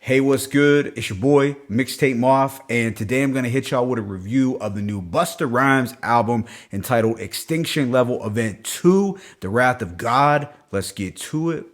Hey, what's good? It's your boy, Mixtape Moth, and today I'm going to hit y'all with a review of the new Busta Rhymes album entitled Extinction Level Event 2, The Wrath of God. Let's get to it.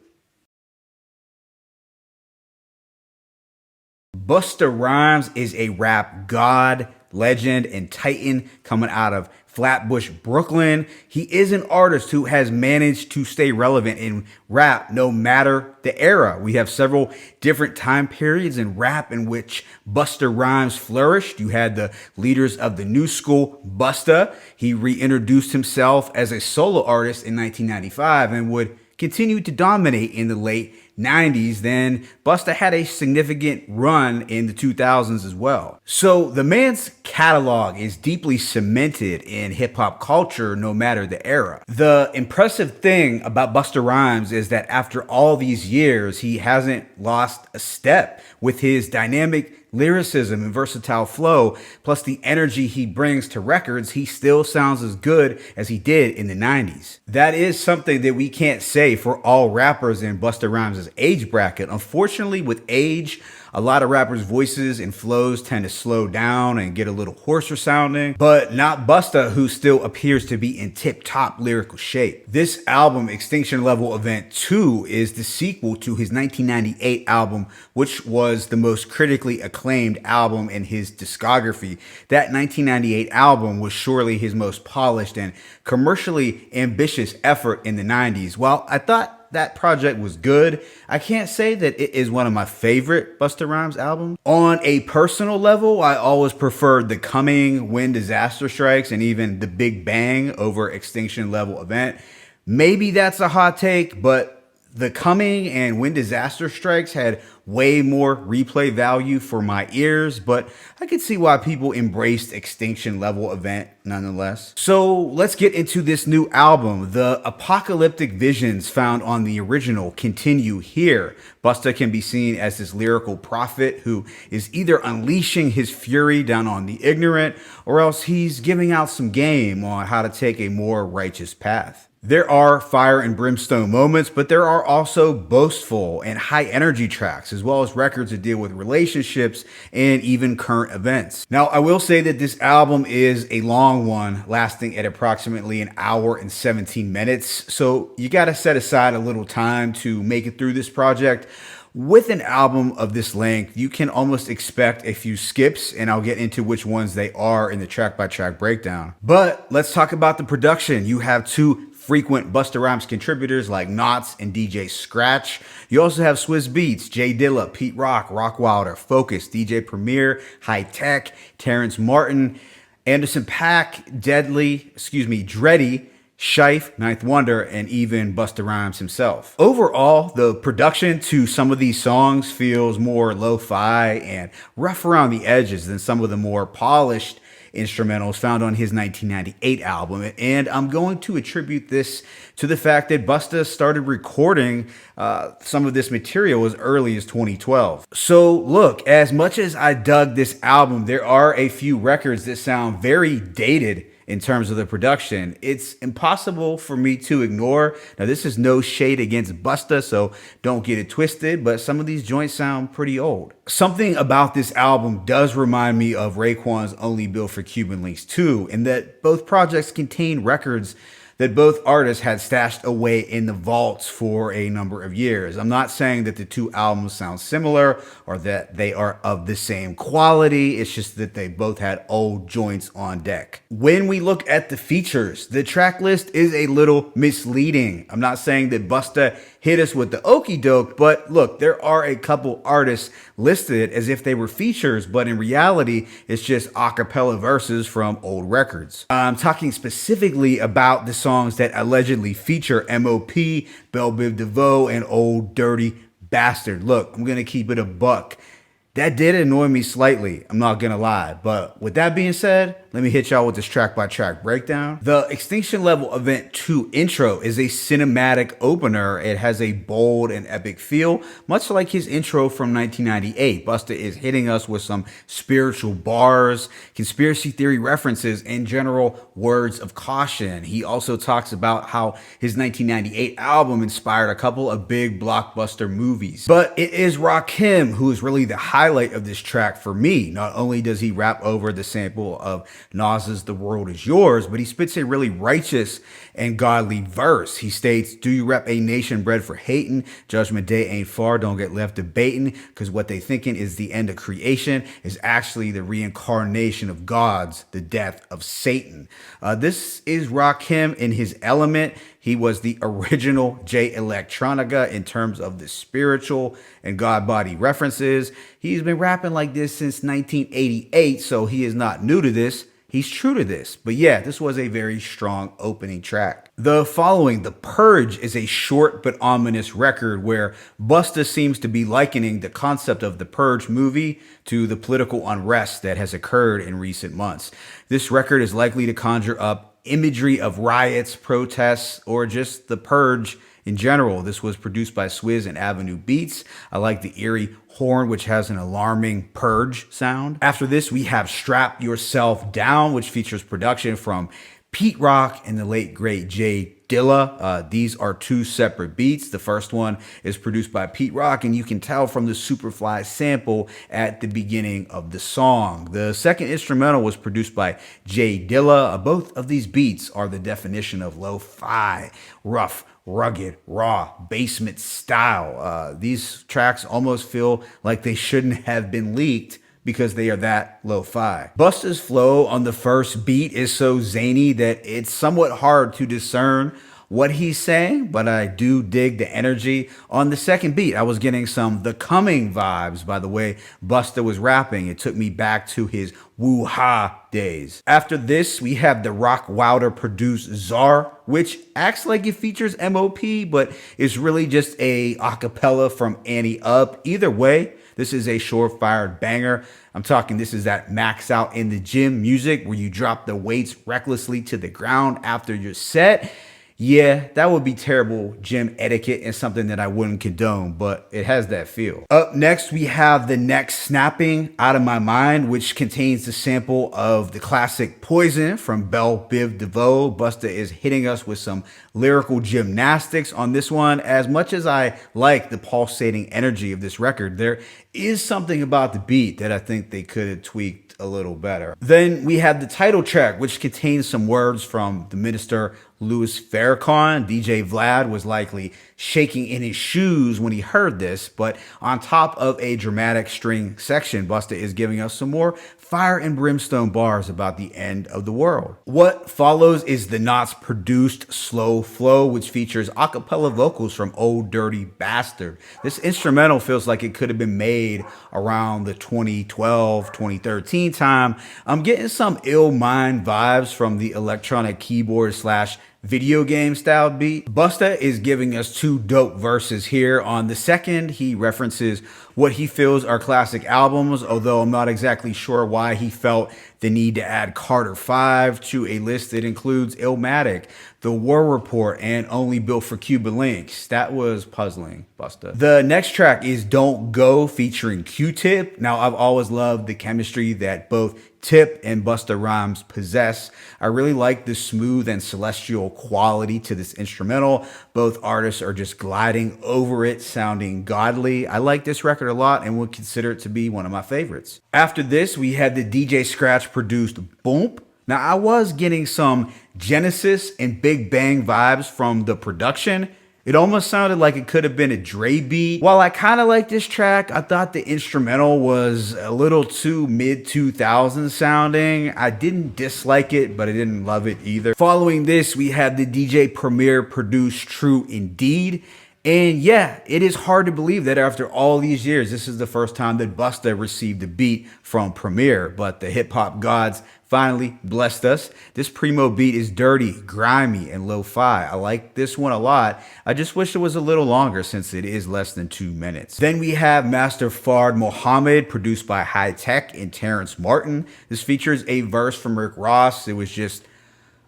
Busta Rhymes is a rap god, legend, and titan coming out of Flatbush, Brooklyn. He is an artist who has managed to stay relevant in rap no matter the era. We have several different time periods in rap in which Busta Rhymes flourished. You had the leaders of the new school, Busta. He reintroduced himself as a solo artist in 1995 and would continue to dominate in the late 90s. Then Busta had a significant run in the 2000s as well. So the man's catalog is deeply cemented in hip hop culture no matter the era. The impressive thing about Busta Rhymes is that after all these years, he hasn't lost a step with his dynamic lyricism and versatile flow, plus the energy he brings to records. He still sounds as good as he did in the 90s. That is something that we can't say for all rappers in Busta Rhymes' age bracket. Unfortunately, with age, a lot of rappers' voices and flows tend to slow down and get a little hoarser sounding, but not Busta, who still appears to be in tip-top lyrical shape. This album, Extinction Level Event 2, is the sequel to his 1998 album, which was the most critically acclaimed album in his discography. That 1998 album was surely his most polished and commercially ambitious effort in the 90s. While I thought that project was good, I can't say that it is one of my favorite Busta Rhymes albums. On a personal level, I always preferred The Coming, When Disaster Strikes, and even The Big Bang over Extinction Level Event. Maybe that's a hot take, but The Coming and When Disaster Strikes had way more replay value for my ears, but I could see why people embraced Extinction Level Event nonetheless. So let's get into this new album. The apocalyptic visions found on the original continue here. Busta can be seen as this lyrical prophet who is either unleashing his fury down on the ignorant, or else he's giving out some game on how to take a more righteous path. There are fire and brimstone moments, but there are also boastful and high energy tracks, as well as records that deal with relationships and even current events. Now, I will say that this album is a long one, lasting at approximately an hour and 17 minutes. So you got to set aside a little time to make it through this project. With an album of this length, you can almost expect a few skips, and I'll get into which ones they are in the track-by-track breakdown. But let's talk about the production. You have two frequent Busta Rhymes contributors like Knots and DJ Scratch. You also have Swizz Beatz, Jay Dilla, Pete Rock, Rockwilder, Focus, DJ Premier, High Tech, Terrence Martin, Anderson .Paak, Dreddy, Shife, Ninth Wonder, and even Busta Rhymes himself. Overall, the production to some of these songs feels more lo-fi and rough around the edges than some of the more polished instrumentals found on his 1998 album. And I'm going to attribute this to the fact that Busta started recording some of this material as early as 2012. So look, as much as I dug this album, there are a few records that sound very dated in terms of the production. It's impossible for me to ignore. Now, this is no shade against Busta, so don't get it twisted, but some of these joints sound pretty old. Something about this album does remind me of Raekwon's Only Built for Cuban Links 2, in that both projects contain records that both artists had stashed away in the vaults for a number of years. I'm not saying that the two albums sound similar or that they are of the same quality. It's just that they both had old joints on deck. When we look at the features, the track list is a little misleading. I'm not saying that Busta hit us with the okie doke, but look, there are a couple artists listed as if they were features, but in reality, it's just a cappella verses from old records. I'm talking specifically about the songs that allegedly feature M.O.P., Belle Biv DeVoe, and Old Dirty Bastard. Look, I'm gonna keep it a buck. That did annoy me slightly, I'm not gonna lie. But with that being said, let me hit y'all with this track by track breakdown. The Extinction Level Event 2 intro is a cinematic opener. It has a bold and epic feel, much like his intro from 1998. Busta is hitting us with some spiritual bars, conspiracy theory references, and general words of caution. He also talks about how his 1998 album inspired a couple of big blockbuster movies. But it is Rakim who is really the highlight of this track for me. Not only does he rap over the sample of Nas's The World Is Yours, but he spits a really righteous and godly verse. He states, "Do you rep a nation bred for hating? Judgment day ain't far, don't get left debating, because what they thinking is the end of creation is actually the reincarnation of gods, the death of Satan." This is Rakim in his element. He was the original J Electronica in terms of the spiritual and God body references. He's been rapping like this since 1988, so he is not new to this. He's true to this. But yeah, this was a very strong opening track. The following, The Purge, is a short but ominous record where Busta seems to be likening the concept of the Purge movie to the political unrest that has occurred in recent months. This record is likely to conjure up imagery of riots, protests, or just the purge in general. This was produced by Swizz and Avenue Beats. I like the eerie horn, which has an alarming purge sound. After this, we have Strap Yourself Down, which features production from Pete Rock and the late great Jay Dilla. These are two separate beats. The first one is produced by Pete Rock, and you can tell from the Superfly sample at the beginning of the song. The second instrumental was produced by Jay Dilla. Both of these beats are the definition of lo-fi, rough, rugged, raw, basement style. These tracks almost feel like they shouldn't have been leaked because they are that lo-fi. Busta's flow on the first beat is so zany that it's somewhat hard to discern what he's saying, but I do dig the energy. On the second beat, I was getting some The Coming vibes by the way Busta was rapping. It took me back to his woo-ha days. After this, we have the Rock Wilder produced Czar, which acts like it features MOP, but it's really just a acapella from Annie Up. Either way, this is a surefire banger. I'm talking, this is that max out in the gym music where you drop the weights recklessly to the ground after your set. Yeah, that would be terrible gym etiquette and something that I wouldn't condone, but it has that feel. Up next, we have The Next Snapping Out of My Mind, which contains the sample of the classic Poison from Belle Biv DeVoe. Busta is hitting us with some lyrical gymnastics on this one. As much as I like the pulsating energy of this record, there is something about the beat that I think they could have tweaked a little better. Then we have the title track, which contains some words from the Minister Louis Farrakhan. DJ Vlad was likely shaking in his shoes when he heard this, but on top of a dramatic string section, Busta is giving us some more fire and brimstone bars about the end of the world. What follows is the Knots produced Slow Flow, which features a cappella vocals from Old Dirty Bastard. This instrumental feels like it could have been made around the 2012, 2013 time. I'm getting some Ill Mind vibes from the electronic keyboard slash video game style beat. Busta is giving us two dope verses here. On the second, he references what he feels are classic albums, although I'm not exactly sure why he felt the need to add Carter 5 to a list that includes Illmatic, The War Report, and Only Built for Cuban Links. That was puzzling, Busta. The next track is Don't Go featuring Q-Tip. Now, I've always loved the chemistry that both Tip and Busta Rhymes possess. I really like the smooth and celestial quality to this instrumental. Both artists are just gliding over it, sounding godly. I like this record a lot and would consider it to be one of my favorites. After this, we had the DJ Scratch produced Boom. Now, I was getting some Genesis and Big Bang vibes from the production. It almost sounded like it could have been a Dre beat. While I kind of like this track, I thought the instrumental was a little too mid-2000s sounding. I didn't dislike it, but I didn't love it either. Following this, we have the DJ Premier produced True Indeed. And yeah, it is hard to believe that after all these years, this is the first time that Busta received a beat from Premier, but the hip hop gods finally blessed us. This Primo beat is dirty, grimy, and lo-fi. I like this one a lot. I just wish it was a little longer since it is less than 2 minutes. Then we have Master Fard Mohammed, produced by High Tech and Terrence Martin. This features a verse from Rick Ross. It was just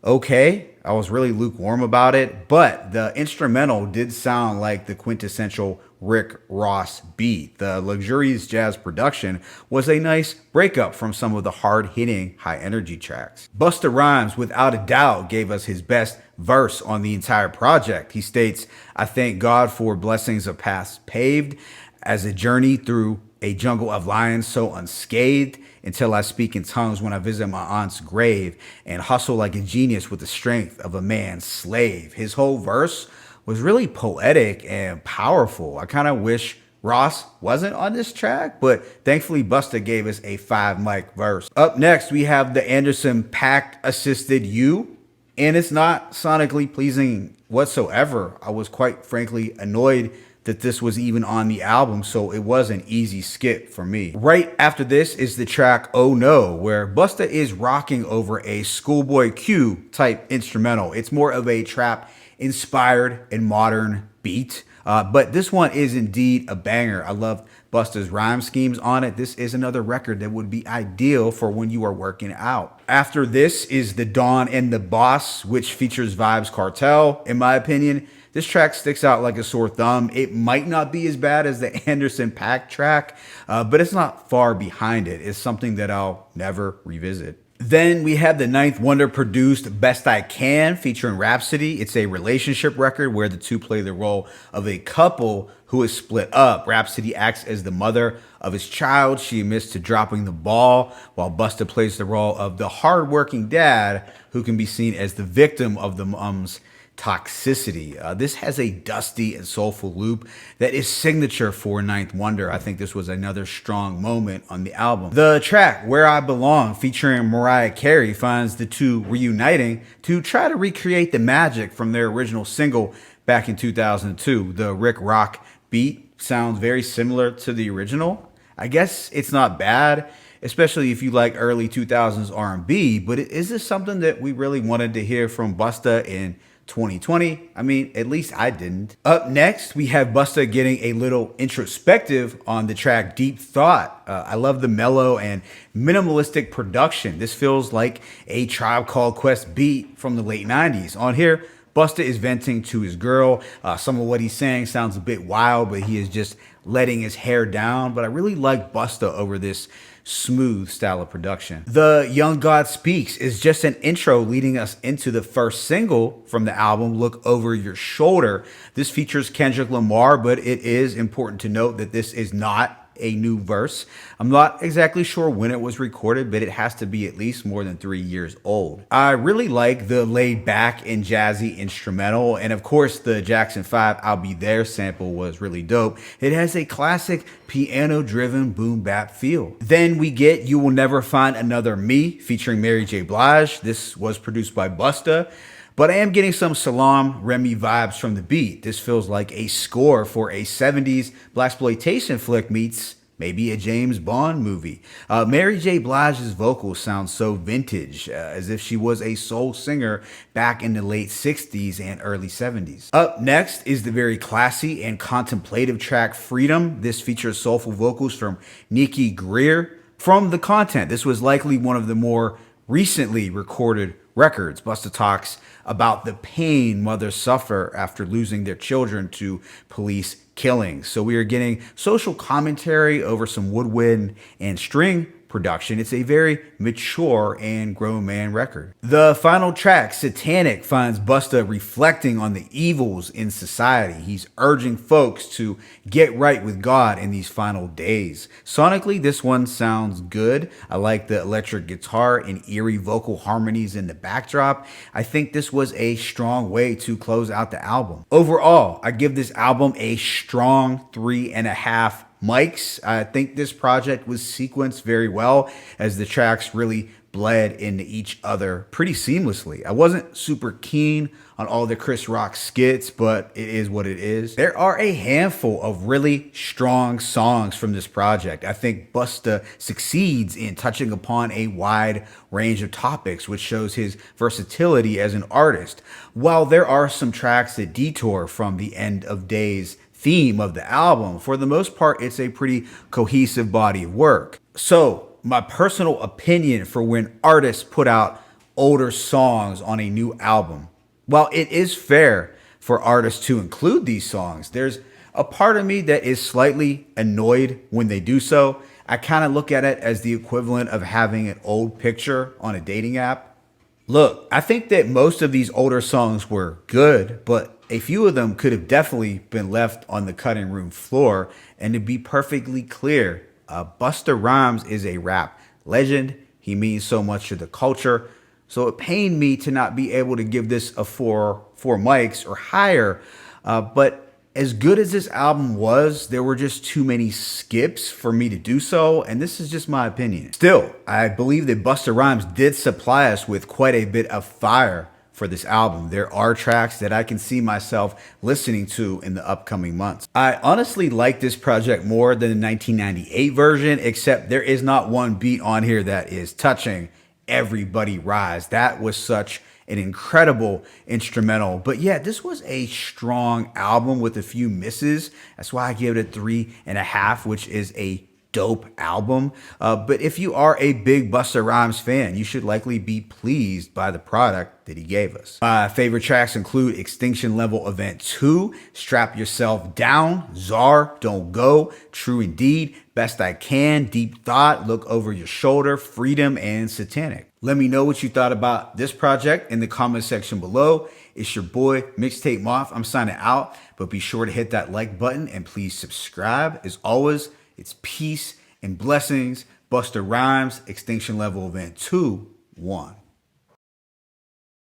okay. I was really lukewarm about it, but the instrumental did sound like the quintessential Rick Ross beat. The luxurious jazz production was a nice breakup from some of the hard-hitting, high-energy tracks. Busta Rhymes, without a doubt, gave us his best verse on the entire project. He states, "I thank God for blessings of paths paved as a journey through a jungle of lions so unscathed, until I speak in tongues when I visit my aunt's grave, and hustle like a genius with the strength of a man's slave." His whole verse was really poetic and powerful. I kind of wish Ross wasn't on this track, but thankfully Busta gave us a 5 mic verse. Up next, we have the Anderson .Paak assisted You, and it's not sonically pleasing whatsoever. I was quite frankly annoyed that this was even on the album, so it was an easy skip for me. Right after this is the track Oh No, where Busta is rocking over a Schoolboy Q type instrumental. It's more of a trap inspired and modern beat, but this one is indeed a banger. I love Busta's rhyme schemes on it. This is another record that would be ideal for when you are working out. After this is The Dawn and the Boss, which features Vybz Kartel. In my opinion, this track sticks out like a sore thumb. It might not be as bad as the Anderson .Paak track, but it's not far behind it. It's something that I'll never revisit. Then we have the Ninth Wonder produced Best I Can featuring Rhapsody. It's a relationship record where the two play the role of a couple who is split up. Rhapsody acts as the mother of his child. She admits to dropping the ball, while Busta plays the role of the hardworking dad who can be seen as the victim of the mom's toxicity. This has a dusty and soulful loop that is signature for Ninth Wonder. I think this was another strong moment on the album. The track Where I Belong featuring Mariah Carey finds the two reuniting to try to recreate the magic from their original single back in 2002. The Rick Rock beat sounds very similar to the original. I guess it's not bad, especially if you like early 2000s R&B, but is this something that we really wanted to hear from Busta in 2020? I mean, at least I didn't. Up next, we have Busta getting a little introspective on the track Deep Thought. I love the mellow and minimalistic production. This feels like a Tribe Called Quest beat from the late 90s. On here, Busta is venting to his girl. Some of what he's saying sounds a bit wild, but he is just letting his hair down. But I really like Busta over this smooth style of production. The Young God Speaks is just an intro leading us into the first single from the album, Look Over Your Shoulder. This features Kendrick Lamar, but it is important to note that this is not a new verse. I'm not exactly sure when it was recorded, but it has to be at least more than 3 years old. I really like the laid back and jazzy instrumental, and of course the Jackson 5 I'll Be There sample was really dope. It has a classic piano driven boom bap feel. Then we get You Will Never Find Another Me featuring Mary J. Blige. This was produced by Busta, but I am getting some Salaam Remi vibes from the beat. This feels like a score for a 70s blaxploitation flick meets maybe a James Bond movie. Mary J. Blige's vocals sound so vintage, as if she was a soul singer back in the late 60s and early 70s. Up next is the very classy and contemplative track Freedom. This features soulful vocals from Nikki Greer. From the content, this was likely one of the more recently recorded records. Busta talks about the pain mothers suffer after losing their children to police killings. So we are getting social commentary over some woodwind and string production. It's a very mature and grown man record. The final track, Satanic, finds Busta reflecting on the evils in society. He's urging folks to get right with God in these final days. Sonically, this one sounds good. I like the electric guitar and eerie vocal harmonies in the backdrop. I think this was a strong way to close out the album. Overall, I give this album a strong 3.5 mics. I think this project was sequenced very well, as the tracks really bled into each other pretty seamlessly. I wasn't super keen on all the Chris Rock skits, but it is what it is. There are a handful of really strong songs from this project. I think Busta succeeds in touching upon a wide range of topics, which shows his versatility as an artist. While there are some tracks that detour from the End of Days theme of the album, for the most part, it's a pretty cohesive body of work. So, my personal opinion for when artists put out older songs on a new album. While it is fair for artists to include these songs, there's a part of me that is slightly annoyed when they do so. I kind of look at it as the equivalent of having an old picture on a dating app. Look, I think that most of these older songs were good, but a few of them could have definitely been left on the cutting room floor. And to be perfectly clear, Busta Rhymes is a rap legend. He means so much to the culture. So it pained me to not be able to give this a four mics or higher. But as good as this album was, there were just too many skips for me to do so. And this is just my opinion. Still, I believe that Busta Rhymes did supply us with quite a bit of fire for this album. There are tracks that I can see myself listening to in the upcoming months. I honestly like this project more than the 1998 version, except there is not one beat on here that is touching Everybody Rise. That was such an incredible instrumental. But yeah, this was a strong album with a few misses. That's why I give it a 3.5, which is a dope album. But if you are a big Busta Rhymes fan, you should likely be pleased by the product that he gave us. My favorite tracks include Extinction Level Event 2, Strap Yourself Down, Czar, Don't Go, True Indeed, Best I Can, Deep Thought, Look Over Your Shoulder, Freedom, and Satanic. Let me know what you thought about this project in the comment section below. It's your boy, Mixtape Moth. I'm signing out, but be sure to hit that like button and please subscribe. As always, it's peace and blessings. Busta Rhymes, Extinction Level Event 2, 1.